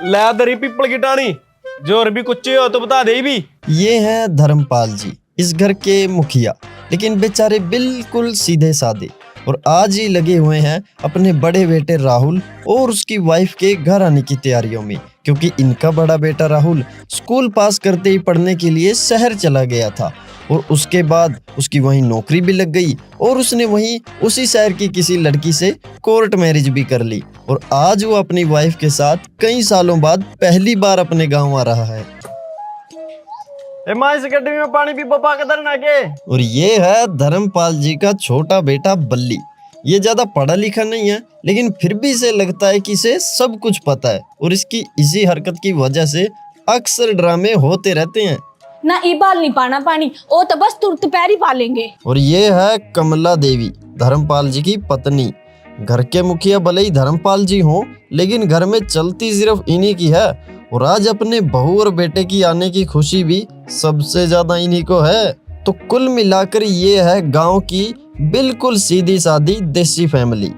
लै दरी पीपल की टाणी, जो और भी कुछ हो तो बता दे भी। ये हैं धर्मपाल जी, इस घर के मुखिया, लेकिन बेचारे बिल्कुल सीधे साधे और आज ही लगे हुए हैं अपने बड़े बेटे राहुल और उसकी वाइफ के घर आने की तैयारियों में, क्योंकि इनका बड़ा बेटा राहुल स्कूल पास करते ही पढ़ने के लिए शहर चला गया था और उसके बाद उसकी वहीं नौकरी भी लग गई और उसने वहीं उसी शहर की किसी लड़की से कोर्ट मैरिज भी कर ली और आज वो अपनी वाइफ के साथ कई सालों बाद पहली बार अपने गांव आ रहा है। इस गड्ढे में पानी भी बपा के दरना के। और ये है धर्मपाल जी का छोटा बेटा बल्ली। ये ज्यादा पढ़ा लिखा नहीं है, लेकिन फिर भी इसे लगता है कि इसे सब कुछ पता है और इसकी इसी हरकत की वजह से अक्सर ड्रामे होते रहते हैं। ना इबाल नहीं पाना पानी, ओ तो बस तुरंत पैर ही पालेंगे। और ये है कमला देवी, धर्मपाल जी की पत्नी। घर के मुखिया भले ही धर्मपाल जी हों, लेकिन घर में चलती सिर्फ इन्हीं की है और आज अपने बहू और बेटे की आने की खुशी भी सबसे ज्यादा इन्हीं को है। तो कुल मिलाकर ये है गांव की बिल्कुल सीधी सादी देसी फैमिली।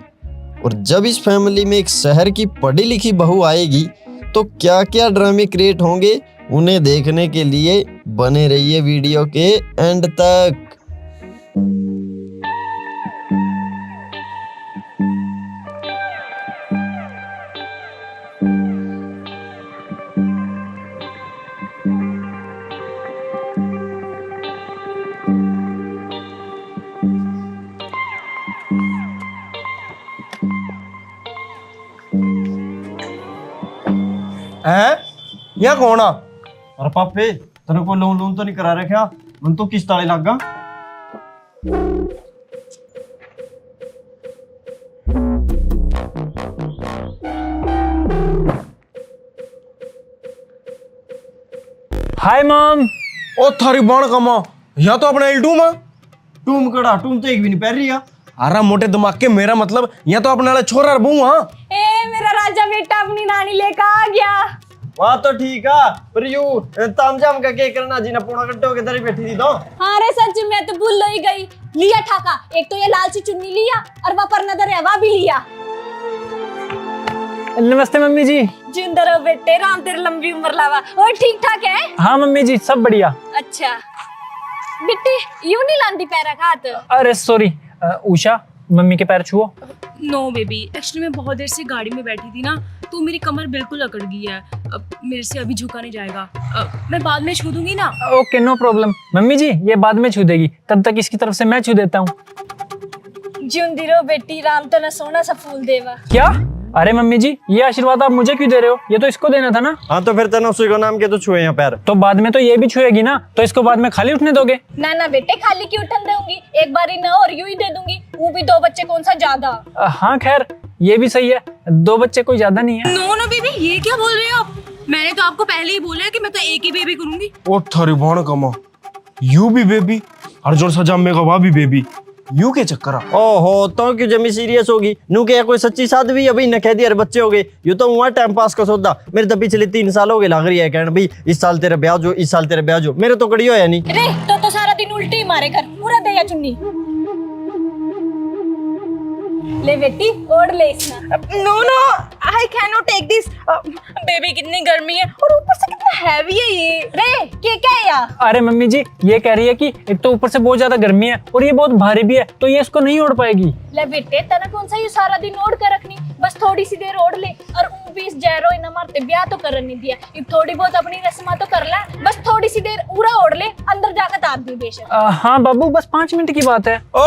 और जब इस फैमिली में एक शहर की पढ़ी लिखी बहू आएगी तो क्या क्या ड्रामे क्रिएट होंगे, उन्हें देखने के लिए बने रहिए वीडियो के एंड तक। हैं? यह कौन आ? और पापे तेरे को लोन लोन तो नहीं करा रखा? मन तो किस ताले लगा। Hi mom. ओ थारी बाण कमा, यहाँ तो अपना एल्टूम है। टूम कड़ा, टूम तो एक भी नहीं पहन रही है। अरे मोटे दिमाग के, मेरा मतलब यहाँ तो अपने वाले छोरा बहू। हाँ ए मेरा राजा बेटा अपनी नानी लेकर आ गया। वहाँ तो ठीक है, पर यू तामझाम का के करना जी ना, पूरा घंटे होके दरी बैठी थी तो। हाँ रे सच में तो भूल ही गई। लिया ठाका, एक तो ये लाल सी चुन्नी लिया और वह पर नजर है वह भी लिया। नमस्ते मम्मी जी। जिंदा रहो बेटे, राम तेरी लंबी उम्र लावा। और ठीक ठाक है? हाँ मम्मी जी, सब बढ़िया। अच्छा बेटे, यूं नहीं लांदी पैरा हाथ। अरे सॉरी उषा, मम्मी के पैर छुओ। नो बेबी, एक्चुअली मैं बहुत देर से गाड़ी में बैठी थी ना, तो मेरी कमर बिल्कुल अकड़ गई है। अब मेरे से अभी झुका नहीं जाएगा। मैं बाद में छू दूंगी ना। Okay no problem. Mummy ji ये बाद में छू देगी, तब तक इसकी तरफ से मैं छू देता हूँ। जिंदी रहो बेटी, राम तो न सोना सा फूल देवा। क्या? अरे मम्मी जी ये आशीर्वाद आप मुझे क्यों दे रहे हो? ये तो इसको देना था ना। हाँ तो फिर तेना उसी को नाम के तो छुए यहाँ पैर। तो बाद में तो ये भी छुएगी ना, तो इसको बाद में खाली उठने दोगे? ना ना बेटे, खाली क्यों उठन दूंगी, एक बार ही ना और यूं ही दे दूंगी। वो भी 2 बच्चे कौन सा ज्यादा। हाँ खैर ये भी सही है, 2 बच्चे कोई ज्यादा नहीं है। नो नो बेबी, ये क्या बोल रहे हो आप? मैंने तो आपको पहले ही बोला है कि मैं तो एक ही बेबी करूंगी। ओ थारी बाण कमा, यू भी बेबी और जोर सजामे का भी बेबी, यू के चक्कर। ओहो तो क्यों जमी सीरियस होगी? नू के कोई सच्ची साध्वी अभी न कह दिया अरे बच्चे हो गए। यू तो हुआ टाइम पास का सौदा। मेरे तो पिछले 3 साल हो गए लाग रही है कहना भाई इस साल तेरा ब्याह जो, इस साल तेरा ब्याह जो। मेरे तो कड़ी होया नहीं रे, तो सारा दिन उल्टी मारे कर, पूरा दया चुन्नी ले बेटी, ओढ़ ले इसना। No no, I can not take this. Baby कितनी गर्मी है और ऊपर से कितना हैवी है ये। रे क्या है यार? अरे मम्मी जी ये कह रही है कि एक तो ऊपर से बहुत ज्यादा गर्मी है और ये बहुत भारी भी है, तो ये इसको नहीं ओढ़ पाएगी। ले बेटे, तना कौन सा ये सारा दिन ओढ़ कर रखनी, बस थोड़ी सी देर ओढ़ ले। और भी इस जैरो इन मारते ब्याह तो करन नहीं दिया, अब थोड़ी बहुत अपनी रस्मा तो कर ले, बस थोड़ी सी देर पूरा ओढ़ ले, अंदर जाकर तार दी बेशक। हाँ बाबू बस 5 मिनट की बात है। ओ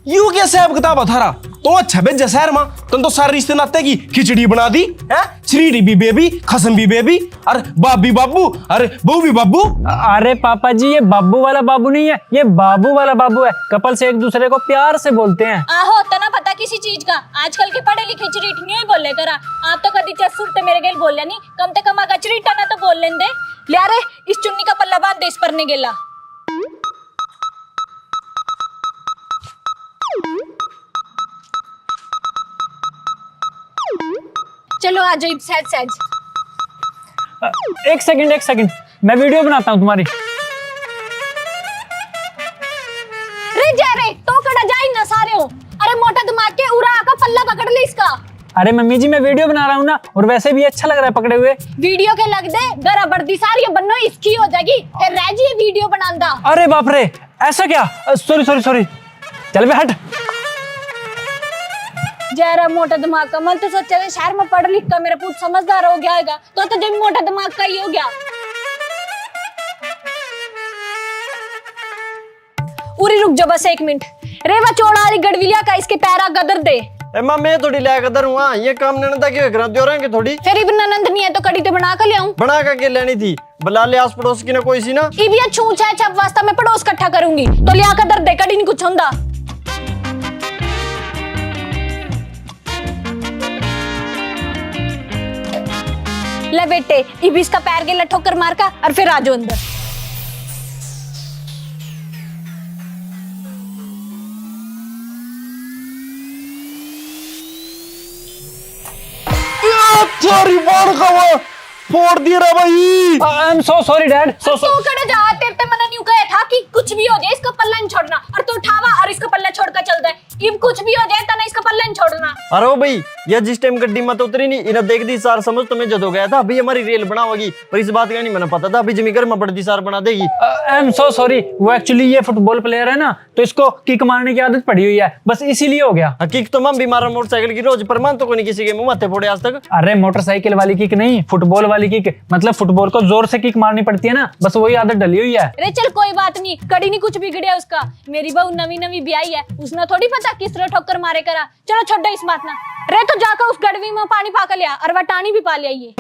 यू क्या साहब किताब अथारा तो अच्छा बेजा शहर मां तुम तो सारे रिश्ते नाते की खिचड़ी बना दी है। श्रीडी भी बेबी, खसम भी बेबी, अरे बाप भी बाबू, अरे बहू भी बाबू। अरे पापा जी ये बाबू वाला बाबू नहीं है, ये बाबू वाला बाबू है। कपल से एक दूसरे को प्यार से बोलते हैं। आहो तना पता किसी चीज का, आजकल के पढ़े लिखे चरीट नहीं बोले करा। आप तो कदी चसुर ते मेरे गेल बोलिया नहीं, कम ते कम आगा चरीटा ना तो बोल लेंदे। ले रे इस चुन्नी का पल्ला बांध दे इस परने गेला। चलो आ जाओ सहज सहज। एक सेकंड मैं वीडियो बनाता हूँ तुम्हारी। रे जा रे तो कड़ा जाई ना सारे हो। अरे मोटा दिमाग के उरा का पल्ला पकड़ ले इसका। अरे मम्मी जी मैं वीडियो बना रहा हूँ ना, और वैसे भी अच्छा लग रहा है पकड़े हुए। वीडियो के लग दे गरा बर्दी सारी बनो इसकी हो जाएगी फिर रह जी वीडियो बनांदा। अरे बाप रे, ऐसा क्या? सॉरी सॉरी सॉरी, चल बे हट। जरा मोटा दिमाग का मन तो सोचा शहर में पढ़ लिख कर मेरा पूछ समझदार हो गया होगा, तो जब मोटा दिमाग का ही हो गया। उरी रुक जा बस 1 मिनट। रेवा चौड़ा वाली गड़विलिया का इसके पैरा गदर दे। ए मां मैं थोड़ी ले कदर हुआ, ये काम ननदा क्यों करा दियो रंगे थोड़ी। फिर इब ननंद नहीं है तो कड़ी तो बना कर ले आऊं। बना के लेनी थी, बुला ले आस पड़ोस की ना कोई सी ना। इबिया छूछ है छप वास्ता मैं पड़ोस इकट्ठा करूंगी तो लिया कर दे कड़ी नहीं कुछ होंदा। ले बेटे इब इसका पैर के ठोकर मार का और फिर आ जाओ अंदर। सॉरी बाल का वो फोड़ दिया रे भाई। I am so sorry dad, सो तू कड़े जा, तेरे ते मना न्यू कहे था कि कुछ भी हो जाए इसका पल्ला नहीं छोड़ना, और तू उठावा और इसका पल्ला छोड़ कर चल दे। इब कुछ भी हो जाए तना इसका पल्ला नहीं छोड़ना। अरे ओ भाई ये जिस टाइम गड्डी मत उतरी नहीं इन्हें देख दी सार समझ तुम्हें जद हो गया था अभी हमारी रेल बना होगी, पर इस बात का नहीं मैंने पता था अभी जमीकर में बड़ी सार बना देगी। आई एम सो सॉरी, वो एक्चुअली ये फुटबॉल प्लेयर है ना, तो इसको किक मारने की आदत पड़ी हुई है, बस इसीलिए हो गया। किक तो मैं भी मारा मोटरसाइकिल की रोज, पर मान तो कोई किसी के मुंह माथे फोड़े आज तक। अरे मोटरसाइकिल वाली किक नहीं, फुटबॉल वाली किक, मतलब फुटबॉल को जोर से किक मारनी पड़ती है ना, बस वही आदत डली हुई है। अरे चल कोई बात नहीं, कड़ी नहीं कुछ बिगड़िया उसका। मेरी बहू नवी नवी ब्याही है, उसने थोड़ी पता किस तरह ठोकर मारे करा। चलो छोड़ इस बात ना। रे तो जाकर उस गड़वी में पानी पाकर लिया और वटानी भी पा लिया। ये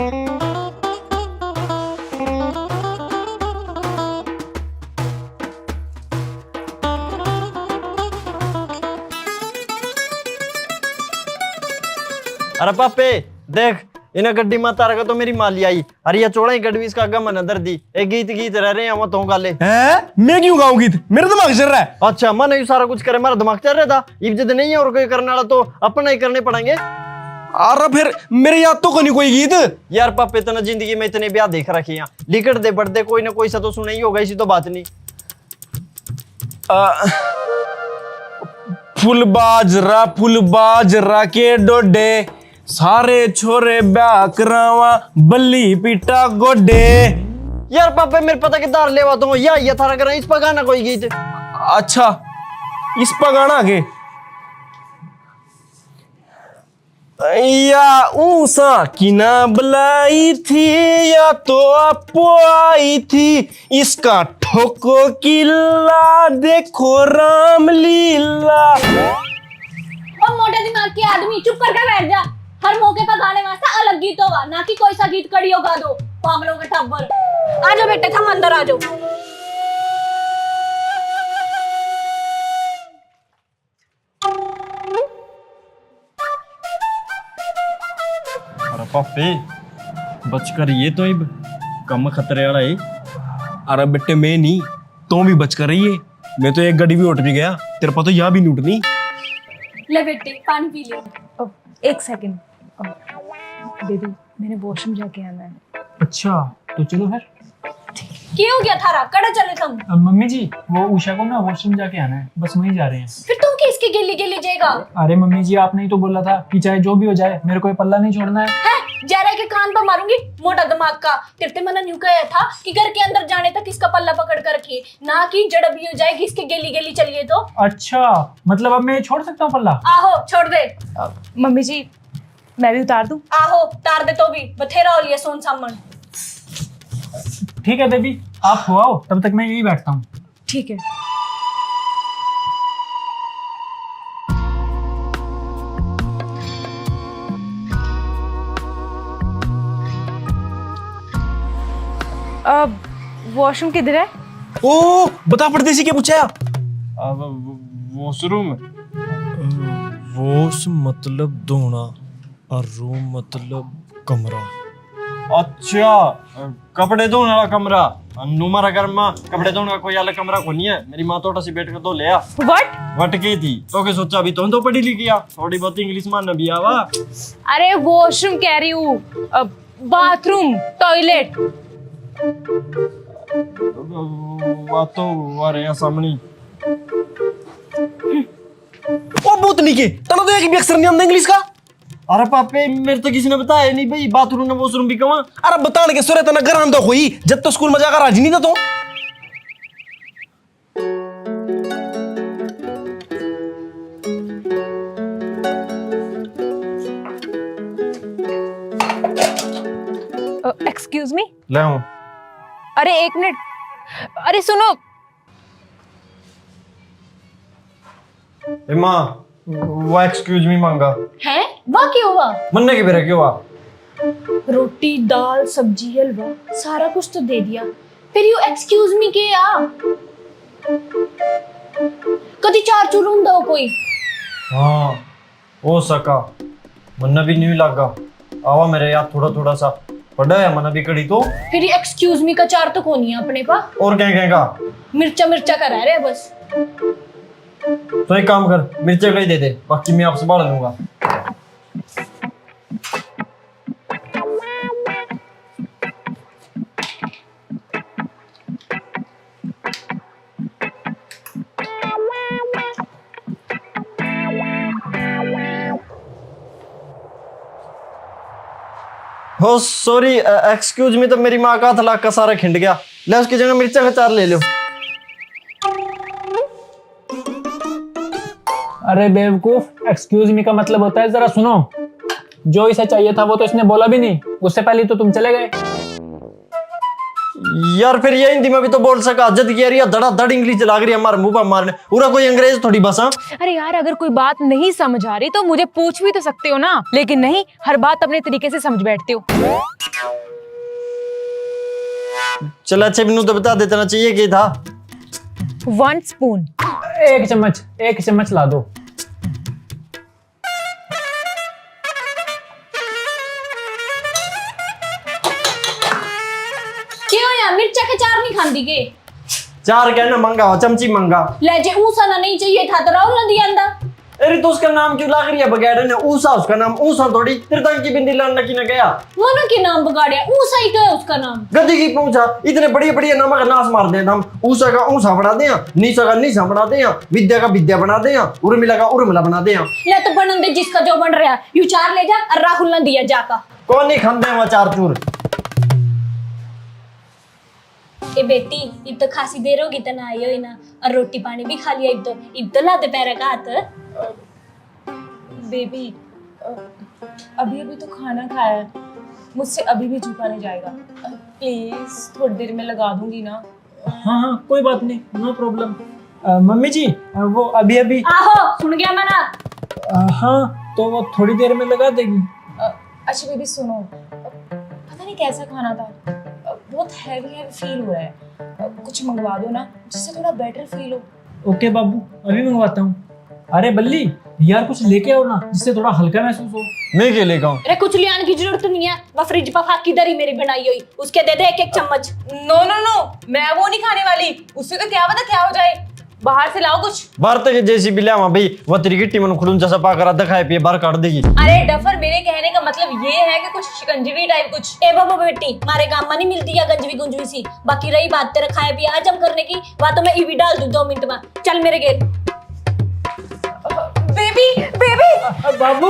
अरे पापे देख इन्हें गड्डी में तार का तो मेरी माली आई, अरे ये चौड़ा ही गड्डी इसका आगे मन अंदर दी। एक गीत गीत रह रहे हैं वो तो गाले हैं? मैं क्यों गाऊं गीत? मेरा दिमाग चल रहा है। अच्छा मन नहीं सारा कुछ करे, मेरा दिमाग चल रहा था। इब जद नहीं है और कोई करने वाला तो अपना ही करने पड़ेंगे। अरे फिर मेरे याद तो नहीं कोई गीत। यार पापे इतना जिंदगी में इतने ब्याह देख रखे हैं, लिखट दे बढ़ते कोई ना कोई सा तो सुना ही होगा, इसी तो बात नहीं। फुल बाजरा के डोडे, सारे छोरे ब्याह करावा बल्ली पीटा गोडे। यार पापे मेरे पता के दार लेवा तो या ये थारा करा इस पर गाना कोई गीत। अच्छा इस पर गाना के या ऊसा की ना बुलाई थी या तो आपो आई थी, इसका ठोको किला देखो रामलीला। और मोटे दिमाग के आदमी चुप करके बैठ जा। हर मौके पर गाने वास्ते अलग गीत होगा, ना कि कोई सा गीत कड़ी होगा दो पागलों के टब्बर। आ जाओ बेटे थम अंदर आ जाओ। अरे पापे बचकर ये तो इब कम खतरे वाला है। अरे बेटे मैं नहीं, तो भी बच कर रही है। मैं तो एक गड्डी भी उठ भी गया, तेरे पास तो यहाँ भी नहीं उठनी। ले बेटे पानी पी ले। 1 सेकंड बेबी, मैंने वॉशरूम जाके आना है। अच्छा तो चलो फिर। क्या हो गया थारा कड़ा चले तुम? मम्मी जी वो उषा को ना वॉशरूम जाके आना है, बस वहीं जा रहे हैं। फिर तुम किसकी गिल्ली गिल्ली जाएगा? अरे मम्मी जी आपने ही तो बोला था कि चाहे जो भी हो जाए मेरे को ये पल्ला नहीं छोड़ना है। जरा के कान पर मारूंगी मोटा दिमाग का। तेरे मना न्यू कहा था कि घर के अंदर जाने तक इसका पल्ला पकड़ कर रखिए, ना कि जड़ भी हो जाएगी इसके गेली गेली चलिए तो। अच्छा मतलब अब मैं छोड़ सकता हूँ पल्ला? आहो छोड़ दे। मम्मी जी मैं भी उतार दूं? आहो तार दे तो भी बथेरा हो लिया सोन सामन। ठीक है बेबी आप हो आओ, तब तक मैं यहीं बैठता हूँ। ठीक है। अब वॉशरूम किधर है? ओ बता परदेसी क्या पूछा? वॉशरूम वॉश मतलब धोना और रूम मतलब कमरा। अच्छा कपड़े धोने वाला कमरा। नुमारा घर में कपड़े धोने का कोई अलग कमरा को नहीं है। मेरी माँ थोड़ा सी बैठ कर धो लिया। व्हाट? वट की थी तो के सोचा अभी तो पढ़ी लिखी आ, थोड़ी बहुत इंग्लिश मानना भी आवा। अरे वॉशरूम कह रही हूँ, बाथरूम टॉयलेट। बात तो आ रहे हैं सामने। ओ भूतनी के तना तो एक भी अक्षर नहीं आंदा इंग्लिश का। अरे पापे मेरे तो किसी ने बताया नहीं भाई, बाथरूम ने वॉशरूम भी कमा। अरे बताने के सुरे तना घर आंदो कोई जब तो स्कूल में जाकर राजी नहीं था तो। Excuse me. ले हूं। अरे एक मिनट, अरे सुनो। ए माँ, वो एक्सक्यूज मी मांगा। है वाह क्यों हुआ? मन्ने की बेरा क्यों हुआ? रोटी दाल सब्जी हलवा सारा कुछ तो दे दिया, फिर यू एक्सक्यूज मी के आ कदी चार चुरूम दो कोई। हाँ हो सका, मन्ना भी नहीं लगा। आवा मेरे यार थोड़ा थोड़ा सा पड़ा है मना भी कड़ी तो। फिर ये एक्सक्यूज मी का चार तो कोनी है अपने पा। और क्या कहेगा? मिर्चा मिर्चा का रह रहे बस। तो एक काम कर, मिर्चे का ही दे दे, बाकी मैं आपसे बाढ़ लूंगा। हो सॉरी एक्सक्यूज मी, तो मेरी माँ का हाथ का सारा खिंड गया। ले उसकी जगह मिर्चा का चार ले लो। अरे बेवकूफ, एक्सक्यूज मी का मतलब होता है जरा सुनो। जो इसे चाहिए था वो तो इसने बोला भी नहीं, उससे पहले तो तुम चले गए। यार फिर ये हिंदी में भी तो बोल सका, जद की यार धड़ा धड़ इंग्लिश लाग रही है हमारे मुंह पर मारने। पूरा कोई अंग्रेज थोड़ी बसा। अरे यार अगर कोई बात नहीं समझ आ रही तो मुझे पूछ भी तो सकते हो ना, लेकिन नहीं, हर बात अपने तरीके से समझ बैठते हो। चल अच्छे बिनु तो बता देना चाहिए कि था। 1 स्पून। एक चम्मच ला दो। क्यों यार मिर्चा के चार नहीं खांदी के? चार कहना मंगा हो, चमची मंगा। ले जे ऊसा ना नहीं चाहिए था तो राहुल ना दिया अंदा। अरे तो उसका नाम क्यों लाग रही है बगैर ने? ऊसा उसका नाम, ऊसा थोड़ी। तेरे तंग की बिंदी लाना की ना गया। मनु के नाम बगाड़िया, ऊसा ही का उसका नाम। गद्दी की पूछा, इतने बढ़िया बढ़िया नाम का नाश मार दें हम। ऊसा का ऊसा बना दें, नीसा का नीसा बना दें, विद्या का विद्या बना दें, उर्मिला का उर्मिला बना दें। ले तो बनन दे जिसका जो बन रहा, यू चार ले जा और राहुल ना दिया जाका। कौन नहीं खाते हैं वहाँ चार चूर? ए बेटी इब तो खासी देर होगी तो ना आई हो ना, और रोटी पानी भी खा लिया इब तो लाते पैर का हाथ। बेबी अभी अभी तो खाना खाया है, मुझसे अभी भी झुका नहीं जाएगा। प्लीज थोड़ी देर में लगा दूंगी ना। हाँ हाँ कोई बात नहीं, नो प्रॉब्लम। मम्मी जी वो अभी अभी। आहो सुन गया मना। हाँ तो वो थोड़ी देर में लगा देगी। अच्छा बेबी सुनो, पता नहीं कैसा खाना था, बहुत हैवी हैवी फील हो रहा है। कुछ मंगवा दो ना जिससे थोड़ा बेटर फील हो। ओके बाबू, अभी मंगवाता हूँ। अरे बल्ली यार कुछ लेके आओ ना जिससे थोड़ा हल्का महसूस हो। मैं क्या लेगा हूँ? अरे कुछ लियान की जरूरत नहीं है, वो फ्रिज पर फाकी दरी मेरी बनाई हुई, उसके दे दे एक चम्मच। नो नो नो, मैं वो नहीं खाने वाली, उससे तो क्या पता क्या हो जाए। बाहर से लाओ कुछ। भारत के जैसी भी लिया भाई, वो तेरी गिट्टी मन खुलून जैसा पाकर आधा खाए पिए बाहर काट देगी। अरे डफर, मेरे कहने का मतलब ये है कि कुछ शिकंजवी टाइप कुछ। ए बाबू बेटी मारे गांव में नहीं मिलती है गंजवी गुंजवी सी। बाकी रही बात तेरे खाए पिए हजम करने की, वह तो मैं ईवी डाल दूं 2 मिनट में। चल मेरे गेट। बेबी बेबी बाबू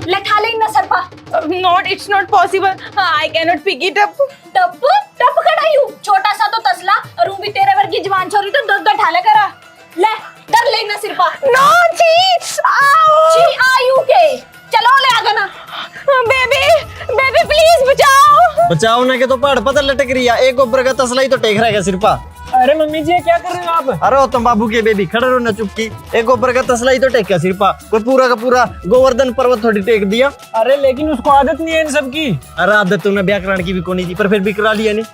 ले खा ले ना सरपा। Not, it's not possible, I can not pick it up. टप टप कटायू छोटा सा तो तसला, और वो भी तेरे वर्गी जवान छोरी तो दूध ठाले करा। ले कर ले ना सिरपा। नो छी, आओ छी आयु के चलो ले आगा ना। बेबी बेबी प्लीज बचाओ। बचाओ ना के तो पहाड़ पता लटक रही है, एक ऊपर का तसला ही तो टेक रहा है सिरपा। अरे मम्मी जी क्या कर रहे हो आप? अरे तुम बाबू के बेबी खड़े रहो ना चुपकी, एक ऊपर का तसला ही तो टेक क्या सिरपा, कोई पूरा का पूरा गोवर्धन पर्वत थोड़ी टेक दिया। अरे लेकिन उसको आदत नहीं है इन सब की। अरे आदत तूने व्याकरण की भी कोनी थी, पर फिर भी करा लिया नहीं।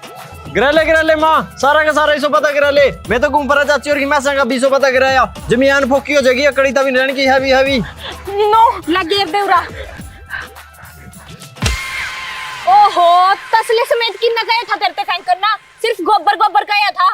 गिरा ले माँ, सारा का सारा इसो पता करा ले। मैं तो घूम पर चाची और की मैसा का 20 पता कराया। जमीन फोकी हो जाएगी, कड़ी तभी रहने की हैवी हैवी। नो लगे बेवरा। ओहो तसले समेत की न गया था तेरे पे फेंक करना, सिर्फ गोबर गोबर गया था।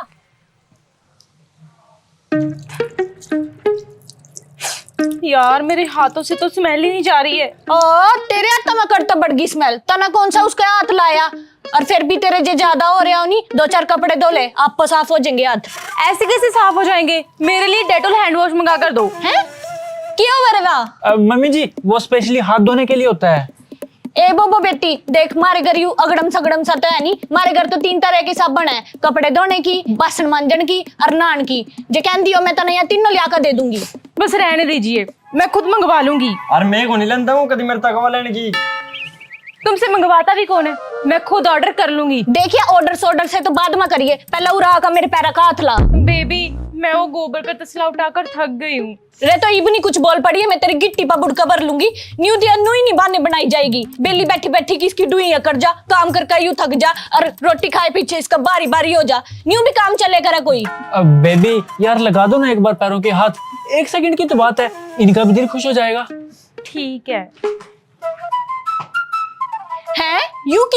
यार मेरे हाथों से तो स्मेल ही नहीं जा रही है। ओ तेरे हाथ में करता बड़गी स्मेल, तना कौन सा उसके हाथ लाया? और फिर भी तेरे जे ज्यादा हो रहा हो नहीं, 2-4 कपड़े धो ले, आप साफ हो जाएंगे हाथ। ऐसे कैसे साफ हो जाएंगे? मेरे लिए डेटॉल हैंड वॉश मंगा कर दो। हैं क्यों वरवा? मम्मी जी वो स्पेशली हाथ धोने के लिए होता है। ए बोबो बेटी देख, मारे घर यू अगड़म सगड़म सा तो है नहीं। मारे घर तो 3 तरह की साबुन है, कपड़े धोने की, बासन मांजन की और नहान की। जे कहती हो मैं तो नहीं तीनों लिया कर दे दूंगी। बस रहने दीजिए, मैं खुद मंगवा लूंगी। और मैं को नहीं लेता हूँ कभी मेरे तक लेने की। तुमसे मंगवाता भी कौन है? मैं खुद ऑर्डर कर लूंगी। देखिए ऑर्डर से तो बाद में करिए, पहले उरा का मेरे पैरा का हाथ ला। बेबी मैं वो गोबर का तसला उठाकर थक गई हूँ। रे तो इबनी कुछ बोल पड़ी है, मैं तेरी गिट्टी पर बुड़का भर लूंगी। न्यू दिया न्यू ही निभाने बनाई जाएगी। बेली बैठी बैठी किसकी डुई कर जा, काम करके यूं थक जा और रोटी खाए पीछे इसका बारी बारी हो जा। न्यू भी काम चले करा कोई। बेबी यार लगा दो ना एक बार पैरों के हाथ, 1 सेकंड की तो बात है, इनका भी दिल खुश हो जाएगा। ठीक है। हैं यू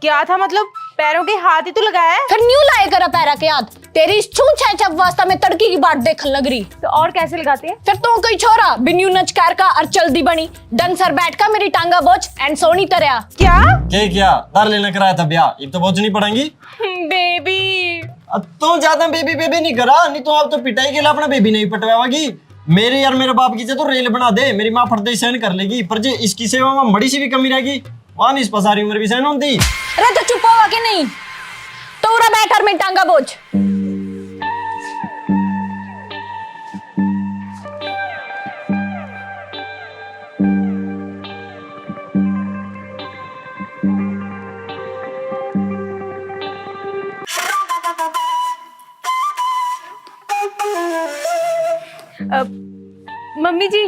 क्या था मतलब? पैरों के हाथ ही तो लगाया है। फिर न्यू लाए करा पैरा के हाथ। तेरी इस छूछ है जब वास्ता में तड़की की बाट देखने लग रही। तो और कैसे लगाते हैं? फिर तो कोई छोरा बिन्यू नचकार का और चलदी बनी डंग सर बैठ का मेरी टांगा बोझ एंड सोनी तरया। क्या दार लेना कराया था ब्याह, ये तो बहुत नहीं पड़ेंगी। बेबी अब तो ज्यादा बेबी बेबी नहीं करा, नहीं तो आप तो पिटाई के लिए अपना बेबी नहीं पटवाएगी। मेरे यार मेरे बाप की से तो रेल बना दे, मेरी माँ फटते सहन कर लेगी, पर जे इसकी सेवा में बड़ी सी भी कमी रहेगी वहां इस पसारी उम्र भी सहन होती। अरे तो चुप होगा कि नहीं? तो उरा बैठ और मेरी टांगा बोझ। मम्मी जी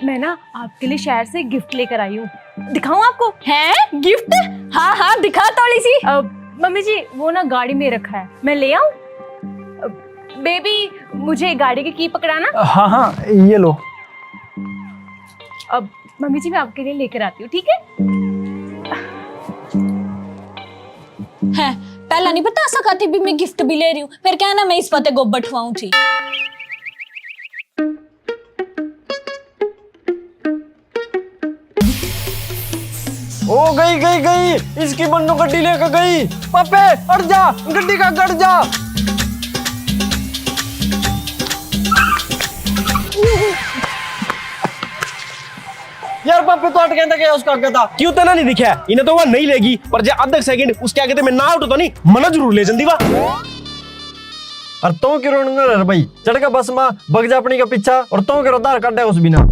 मैं ना आपके लिए शहर से गिफ्ट लेकर आई हूँ। दिखाऊं आपको? हैं गिफ्ट? हाँ हाँ दिखा थोड़ी सी। मम्मी जी वो ना गाड़ी में रखा है, मैं ले आऊं? बेबी मुझे गाड़ी की पकड़ाना। हाँ हाँ ये लो। अब मम्मी जी मैं आपके लिए लेकर आती हूँ, ठीक है? है पहला नहीं बता सका थी भी मैं गिफ्ट भी ले रही हूँ, फिर क्या ना मैं इस पते गोबर ठवाऊं थी। ओ गई गई गई, इसकी बन्नू गड्डी लेकर गई। पापे अड़ जा, गड्डी का गड़ जा। यार पापे तो अट गया था, क्या उसका आगे था? क्यों तना नहीं दिखा, इन्हें तो वह नहीं लेगी, पर जे आधा सेकंड उसके आगे तो मैं ना उठो तो नहीं मना जरूर ले जल्दी वाह। और तो क्यों रोने भाई, चढ़ का बस मां बग जा अपनी का पीछा और तो क्यों दार काटे उस बिना।